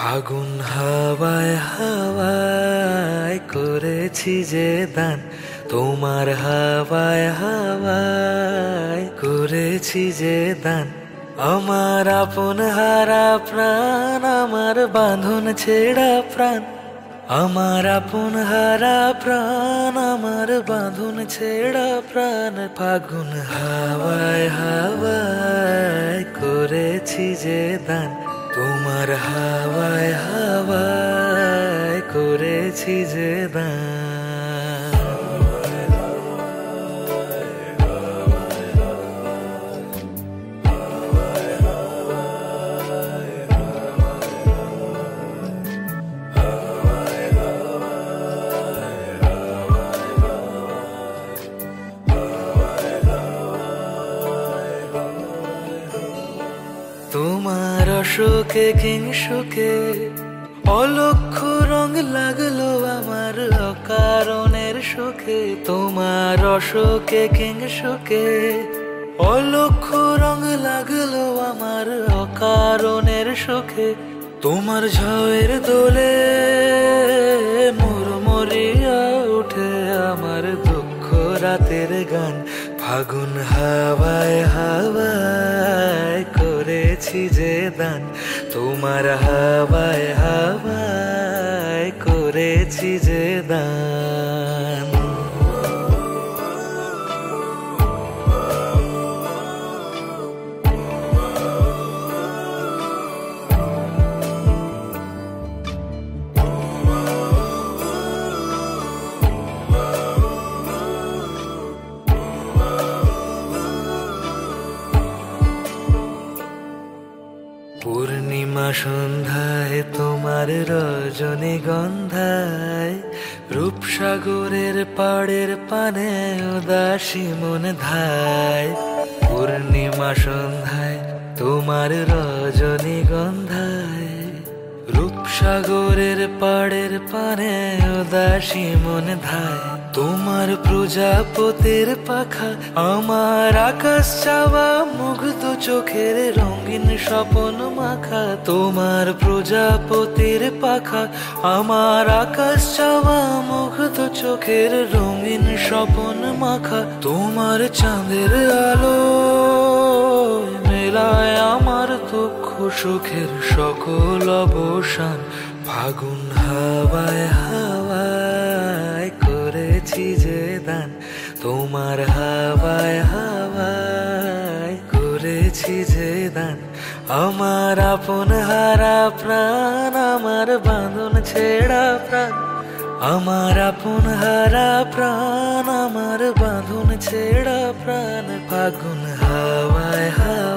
ফাগুন হাওয়ায় হাওয়ায় করেছি যে দান, তোমার হাওয়ায় হাওয়ায় করেছি যে দান। আমার আপন হারা প্রাণ, আমার বাঁধন ছেড়া প্রাণ, আমার আপন হারা প্রাণ, আমার বাঁধন ছেড়া প্রাণ। ফাগুন হাওয়ায় হাওয়ায় করেছি যে দান, তোমার হাওয়ায় হাওয়ায় করেছি যে দান। তোমার অশোকে কিংসুকে অলক্ষ রং লাগলো আমার অকারণের সুখে। তোমার অশোকে কিংসুকে অলক্ষ রং লাগলো আমার অকারণের সুখে। তোমার ঝড়ের দোলে মুড়মুড়িয়া উঠে আমার দুঃখ রাতের গান। ফাগুন হাওয়ায় হাওয়ায় করেছি যে দান, তোমার হাওয়ায় হাওয়ায় করেছি যে দান। পূর্ণিমা সন্ধ্যায় তোমার রজনীগন্ধায়, রূপসাগরের পাড়ের পানে উদাসী মন ধায়। পূর্ণিমা সন্ধ্যায় তোমার রজনীগন্ধায়, রূপসাগরের পাড়ের পানে উদাসী মন ধায়। তোমার প্রজাপতির পাখা আমার আকাশ চাওয়া মুগ্ধ চোখের রঙিন স্বপন মাখা। তোমার প্রজাপতির পাখা আমার আকাশ চাওয়া মুগ্ধ চোখের রঙিন স্বপন মাখা। তোমার চাঁদের আলো মেলায় আমার দুঃখ সুখের সকল অবসান। ফাগুন হাওয়ায় হাওয়ায় করেছি যে দান, তোমার হাওয়ায় হাওয়ায় করেছি যে দান। আমার আপন হারা প্রাণ, আমার বাঁধন ছেড়া প্রাণ, আমার আপন হারা প্রাণ, আমার বাঁধন ছেড়া প্রাণ। ফাগুন হাওয়ায় হাওয়ায়